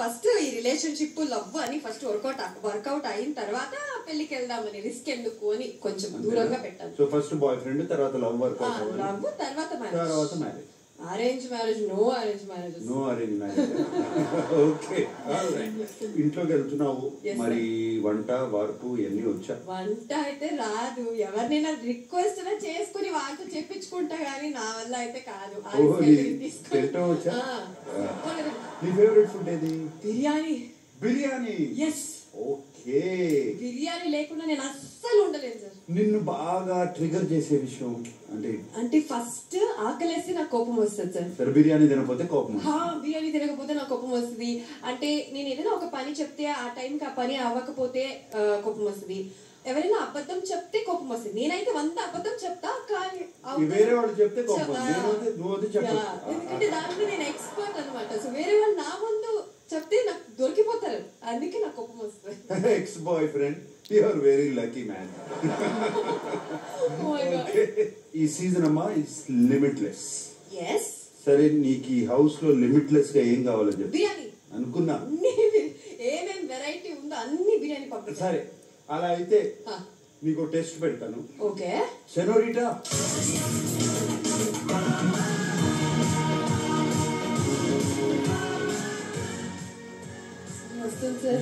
First ఈ relationship love అని first work out అయిన తర్వాత పెళ్లికి వెళ్దామని, రిస్క్ ఎందుకు అని కొంచెం దూరంగా పెట్టాను. సో ఫస్ట్ బాయ్ ఫ్రెండ్, తర్వాత లవ్ వర్కౌట్, లవ్ తర్వాత marriage. Arrange marriage, no arrange marriage. Okay. ఇంట్లోకి వెళ్తున్నావు, మరి వంట వార్పు ఎన్ని వచ్చా? వంట అయితే రాదు, ఎవరినైనా రిక్వెస్ట్ చేసుకుని వాళ్ళతో చెప్పించుకుంటా గానీ నా వల్ల అయితే కాదు. నీ ఫేవరెట్ ఫుడ్ ఏది? బిర్యానీ. ఎస్. ఓకే. బిర్యానీ లేకుండా నేను అస్సలు ఉండలేను సార్. నిన్ను బాగా ట్రిగర్ చేసే విషయం అంటే ఫస్ట్ ఆకలేసి నాకు కోపం వస్తుంది సార్. బిర్యానీ తినకపోతే కోపం? బిర్యానీ తినకపోతే నాకు కోపం వస్తుంది. అంటే నేను ఏదైనా ఒక పని చెప్తే ఆ టైంకి ఆ పని అవ్వకపోతే కోపం వస్తుంది. ఎవరైనా అబద్ధం చెప్తే కోపం వస్తుంది. నేనైతే 100 అబద్ధం చెప్తా, కానీ వేరే వాళ్ళు చెప్తే ఎందుకంటే దాంట్లో నేను ఎక్స్పర్ట్ అనమాట. సో వేరే వాళ్ళు నా ముందు చెప్తే నాకు దొరికిపోతారు, అందుకే నాకు కోపం వస్తుంది. Ex boyfriend, you are very lucky man. ఈ సీజన్ అమ్మా ఇట్స్ లిమిట్లెస్. yes. సరే, నీకు ఈ హౌస్ లో లిమిట్లెస్ గా ఏం కావాలని చెప్పి బిర్యానీ అనుకున్నా. ఏమేం వెరైటీ ఉందో అన్ని బిర్యానీ పంపి. సరే, అలా అయితే నీకు టెస్ట్ పెడతాను. ఓకే సెనోరిటా,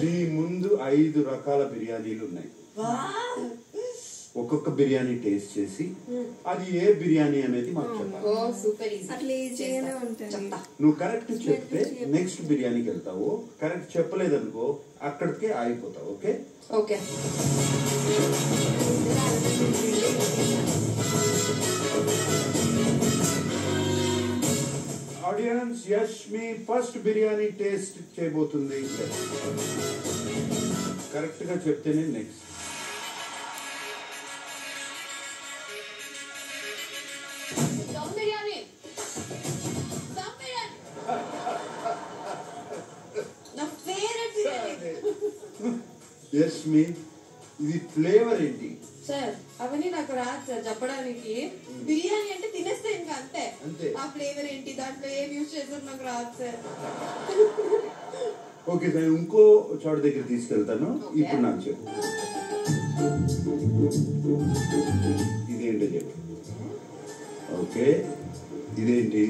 నీ ముందు 5 రకాల బిర్యానీలు ఉన్నాయి. ఒక్కొక్క బిర్యానీ టేస్ట్ చేసి అది ఏ బిర్యానీ అనేది మాకు చెప్పాలి. నువ్వు కరెక్ట్ చెప్తే నెక్స్ట్ బిర్యానీకి వెళ్తావు, కరెక్ట్ చెప్పలేదనుకో అక్కడికే ఆగిపోతావు. Okay? Okay. Audience, Yashmi first biryani taste చేయబోతుంది. కరెక్ట్ గా చెప్తేనే నెక్స్ట్. యష్మి, ఇది ఫ్లేవర్ ఏంటి? సార్ అవన్నీ నాకు రాదు సార్ చెప్పడానికి. బిర్యానీ అంటే తినేస్తే ఇంకా అంతే. ఆ ఫ్లేవర్ ఏంటి, దాంట్లో ఏం యూజ్ చేస్తారు నాకు రాదు సార్. ఓకే సార్, ఇంకో చోట దగ్గర తీసుకెళ్తాను. ఇప్పుడు నాకు చెప్పు, ఇదేంటో చెప్పు. ఓకే, ఇదేంటి?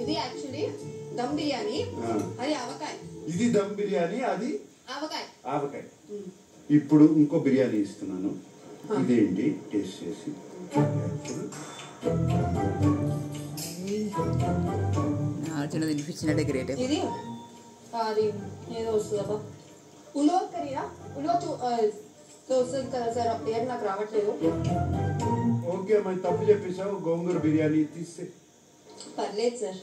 ఇది యాక్చువల్లీ దమ్ బిర్యానీ, అది ఆవకాయ. ఇది దమ్ బిర్యానీ, అది ఆవకాయ. ఇప్పుడు ఇంకో బిర్యానీ ఇస్తున్నాను, ఇదేంటి టేస్ట్ చేసి. తినిపించినట్టే గ్రేట్. ఇది అది ఏదో వస్తుందబ్బా, ఉలో కర్రీయా, ఉలో వస్తుంది కదా సార్, ఆ పేరు నాకు రావట్లేదు. ఓకే, మరి తప్పు చెప్పేసావు. గోంగూర బిర్యానీ తీస్తే పర్లేదు సార్,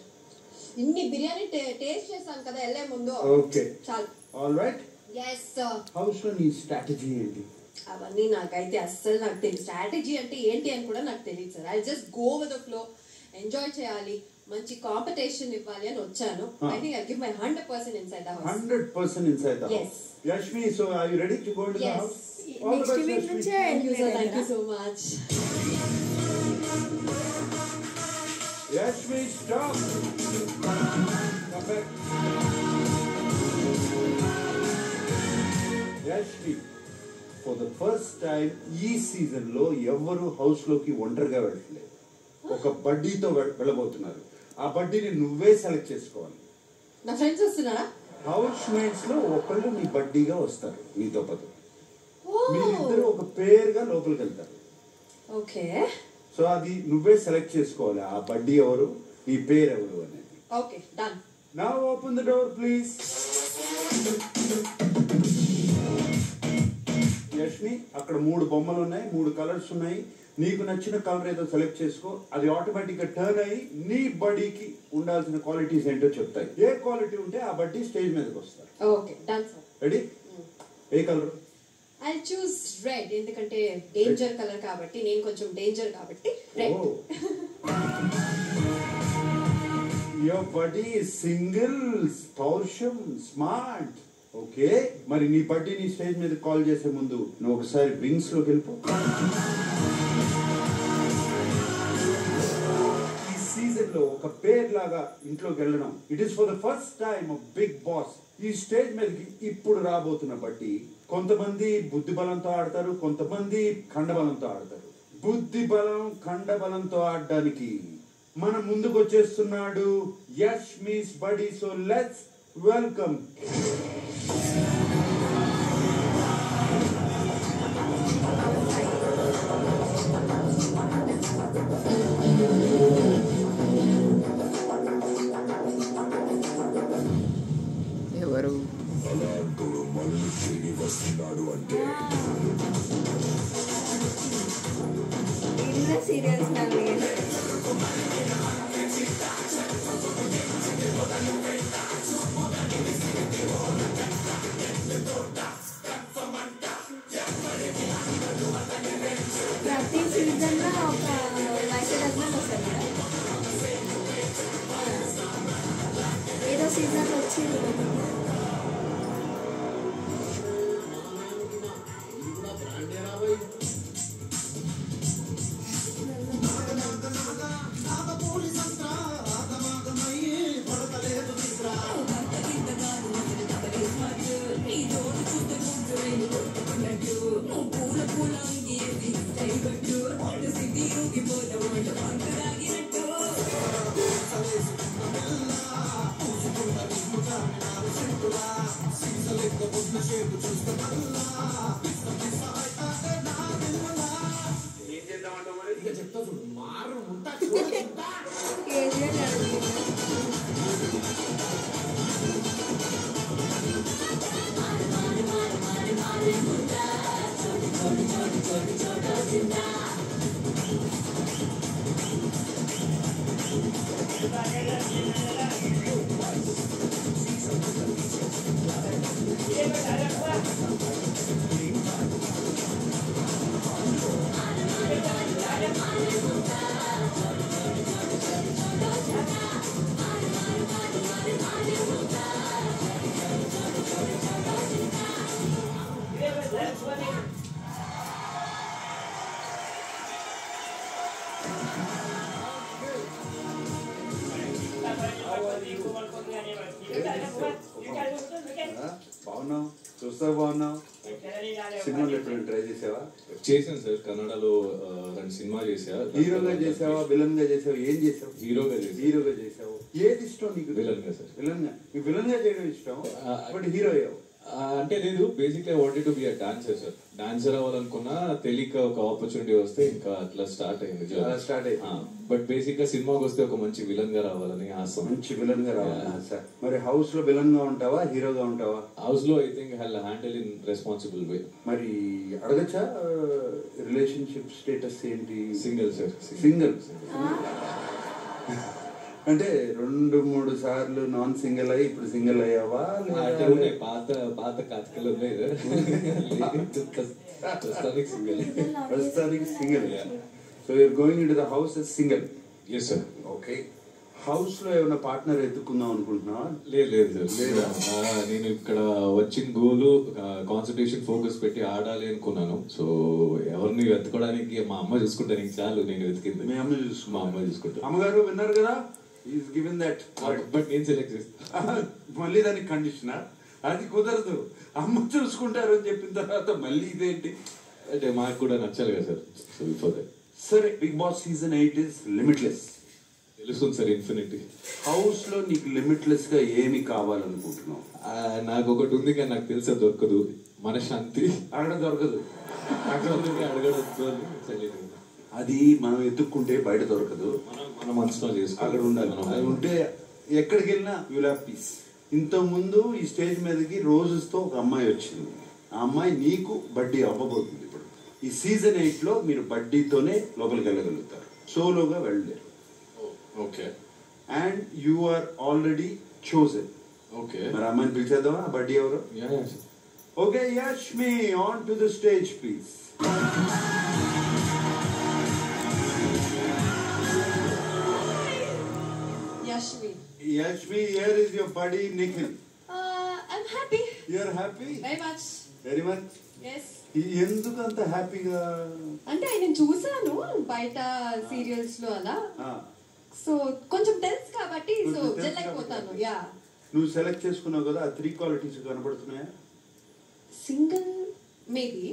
ఇన్ని బిర్యానీ టేస్ట్ చేశాను కదా వెళ్ళే ముందు. ఓకే, చాలు. All right. yes sir. House లో నీ స్ట్రాటజీ ఏంటి? అవన్నీ నాకైతే అస్సలు నాకు తెలియదు. స్ట్రాటజీ అంటే ఏంటి అని కూడా నాకు తెలియదు sir. I just go with the flow, enjoy చేయాలి, మంచి కాంపిటీషన్ ఇవ్వాలి అని వచ్చాను. I think I give my 100% inside the house. 100% inside the house. Yes. Yashmi, so are you ready to go into the house? Next week nunche. Thank you sir, thank you so much. Yashmi, stop. Come back. Yashmi, for the first time ఈ season లో ఎవరు house లోకి ఒంటరిగా వెళ్ళట్లేదు. ఒక బడ్డీతో వెళ్ళబోతున్నారు. ఆ బడ్డీని నువ్వే select చేసుకోవాలి. నా ఫ్రెండ్స్ వస్తున్నారా? హౌస్ మేట్స్ లో ఒకళ్ళు నీ బడ్డీగా వస్తారు, నీతో పాటు. మీరిద్దరు ఒక పేరుగా లోపలికి వెళ్తారు. ఓకే, సో అది నువ్వే సెలెక్ట్ చేసుకోవాలి, ఆ బడ్డీ ఎవరు, నీ పేరు ఎవరు అనేది. Okay, done. Now open the door please. Yashmi, అక్కడ 3 బొమ్మలు ఉన్నాయి, 3 కలర్స్ ఉన్నాయి. నీకు నచ్చిన కలర్ ఏదో సెలెక్ట్ చేసుకో. అది ఆటోమేటిక్ గా టర్న్ అయ్యి నీ బడ్డీకి ఉండాల్సిన క్వాలిటీస్ ఏంటో చెప్తాయి. ఏ క్వాలిటీ ఉంటే ఆ బడ్డీ స్టేజ్ మీదకి వస్తారు. Okay, done sir. Ready? A colour? I choose red, ఎందుకంటే డేంజర్ కలర్ కాబట్టి, నేను కొంచెం డేంజర్ కాబట్టి red. Your body is single, పౌరుషం, స్మార్ట్. ఓకే, మరి నీ బడ్డీని స్టేజ్ మీద కాల్ చేసే ముందు నువ్వు ఒకసారి వింగ్స్ లోకి వెళ్ళిపో. ఒక పేర్ లాగా ఇంట్లోకి వెళ్ళడం. It is for the first time Bigg Boss ఈ స్టేజ్ మీదకి ఇప్పుడు రాబోతున్న బట్టి కొంతమంది బుద్ధి బలంతో ఆడతారు, కొంతమంది ఖండబలంతో ఆడతారు. బుద్ధి బలం ఖండబలంతో ఆడడానికి మన ముందుకు వచ్చేస్తున్నాడు యష్ మీస్ బడీ. So let's welcome. ఎవరు సీరియల్స్ ప్రతి సీజన్ లో ఒక వైస్ హస్బెండ్ వస్తారు కదా, ఏదో సీజన్ వచ్చింది. బాగున్నావు, చూస్తా బాగున్నావు. సినిమాలు ఎప్పుడైనా ట్రై చేసావా? చేశాను సార్, కన్నడలో 2 సినిమా చేసా. హీరోగా చేసావా, విలన్ గా చేసావా, ఏం చేసావు? హీరోగా చేసావు. ఏది ఇష్టం నీకు? విలన్ గా సార్. విలన్ గా. నీకు విలన్ గా చేయడం ఇష్టం, బట్ హీరో అయ్యావు. అంటే లేదు, basically I wanted to be a dancer sir. Dancer అవ్వాలనుకున్నా, తెలియక ఒక ఆపర్చునిటీ వస్తే ఇంకా అట్లా స్టార్ట్ అయింది. బట్ బేసిక్ గా సినిమాకి వస్తే ఒక మంచి విలన్ గా రావాలని ఆశ. మంచి విలన్ గా రావాలి సార్. మరి హౌస్ లో విలన్ గా ఉంటావా, హీరోగా ఉంటావా? హౌస్ లో I think I handle in responsible way. మరి అడగచ్చా, రిలేషన్షిప్ స్టేటస్ ఏంటి? Single sir. సింగిల్ అంటే 2-3 సార్లు నాన్ సింగిల్ అయ్యి ఇప్పుడు సింగిల్ అయ్యావా? పాత కథలు ప్రస్తుతానికి single. So you're going into the house as single. Yes sir. Okay. House లో ఏమైనా పార్ట్నర్ ఎత్తుకుందాం అనుకుంటున్నావా? లేదు సార్. నేను ఇక్కడ వచ్చిన గోలు కాన్సన్ట్రేషన్ ఫోకస్ పెట్టి ఆడాలి అనుకున్నాను. సో ఎవరిని వెతుకోవడానికి మా అమ్మ చూసుకుంటాను చాలు. నేను వెతికింది మీ అమ్మ మా అమ్మ చూసుకుంటాను. అమ్మగారు విన్నారు కదా, ఈస్ గివెన్ దట్. బట్ నేను సెలెక్ట్ చేస్తాను. మళ్ళీ దానికి కండిషనర్, అది కుదరదు. అమ్మ చూసుకుంటారు అని చెప్పిన తర్వాత మళ్ళీ ఇదేంటి అంటే మాకు కూడా నచ్చాలి కదా సార్. So before that. సరే, Big Boss season 8 is limitless. తెలుస్తుంది సార్, ఇన్ఫినిటీ. హౌస్ లో నీకు లిమిట్లెస్ గా ఏమి కావాలనుకుంటున్నావు? నాకు ఒకటి ఉంది కానీ నాకు తెలుసా దొరకదు. మనశ్శాంతి. అక్కడ దొరకదు. అక్కడ అడగడం అది మనం ఎత్తుక్కుంటే బయట దొరకదు. మన మనసులో చేసుకోవాలి. అక్కడ ఉండాలి. అది ఉంటే ఎక్కడికి వెళ్ళినా యూ విల్ హావ్ పీస్. ఇంతకుముందు ఈ స్టేజ్ మీదకి రోజుతో ఒక అమ్మాయి వచ్చింది. ఆ అమ్మాయి నీకు బడ్డీ అవ్వబోతుంది. ఇప్పుడు ఈ సీజన్ 8 లో మీరు బడ్డీతోనే లోపలికి వెళ్ళగలుగుతారు, సోలోగా వెళ్ళలేరు. Okay. And you are already chosen. Okay. మరి అమ్మాయిని పిలిచేద్దామా? ఆ బడ్డీ ఎవరు? Okay, Yashmi on to the stage please. Yashmi, here is your buddy Nikhil. I'm happy. You are happy? Very much. Very much? Yes. ఎందుకు అంత హ్యాపీగా? అంటే నేను చూసాను బయట సీరియల్స్ లో అలా. సో కొంచెం తెలుసు కాబట్టి సో కొంచెం తెలుసు జెల్ అయిపోతాను. కాబట్టి. యా నువ్వు సెలెక్ట్ చేసుకున్నావు కదా, ఆ 3 క్వాలిటీస్ కనబడుతున్నాయా? Single maybe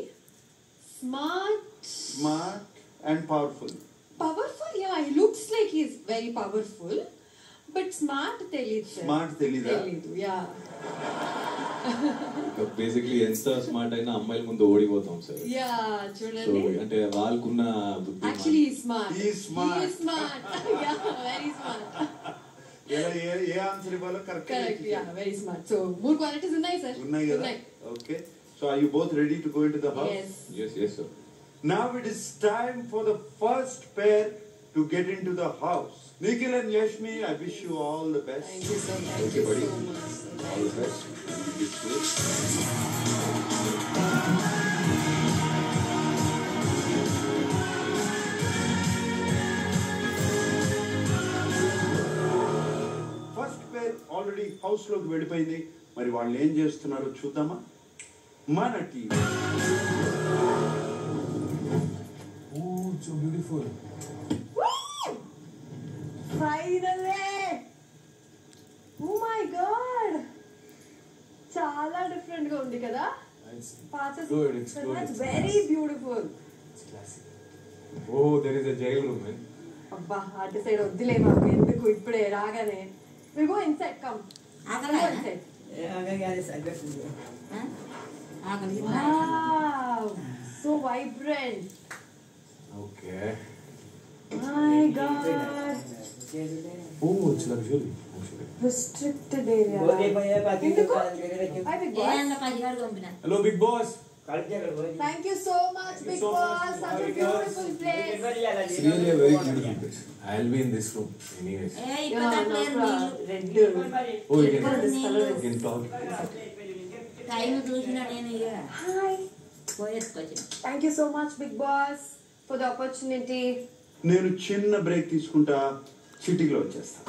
smart and powerful. Powerful, yeah he looks like he is very powerful, but smart తెలియదు sir. స్మార్ట్ తెలీదా? తెలీదు, యా బేసిక్లీ ఎంత స్మార్ట్ అయినా అమ్మాయిల ముందు ఓడిపోతాం సార్. యా సో చూడండి, అంటే వాళ్ళకున్న బుద్ధి actually smart, He is smart. Yeah very smart. ఎలా ఏ ఆన్సర్ ఇవ్వాలో correct correct, yeah very smart. So 3 qualities ఉన్నాయి సార్. ఉన్నాయి కదా? Okay, so are you both ready to go into the house? Yes. yes sir. Now it is time for the first pair to get into the house. Nikhil and Yashmi, I wish you all the best. Thank you so much. Okay, buddy. So much. All the best. First pair already house లోకి వెళ్ళిపోయింది. మరి వాళ్ళు ఏం చేస్తున్నారో చూద్దామా మన TV. Oh, so beautiful. Finally! Oh my god! చాలా different గా ఉంది కదా? పాత good, it's good. It's very beautiful. It's classic. Oh, there is a jail room, man. అబ్బా అటు సైడ్ వద్దులే మాకు, ఎందుకు ఇప్పుడే రాగానే. We'll go inside, come. ఆకలి Go inside. ఆకలి Wow! So vibrant. Okay. My god! Oh, it's luxury. Actually. Restricted area. ఎందుకు? Hi, Big Boss. Hello, big boss. Thank you so much, Big Boss. Such a beautiful place. It's really a very beautiful place. I'll be in this room anyways. Red. Oh, you Red this color you is. can talk. Time చూసిన నేను ఇక Hi. పోయేసుకొచ్చిన Thank you so much, Big Boss, for the opportunity. నేను చిన్న break తీసుకుంటా, చిటికలో వచ్చేస్తా.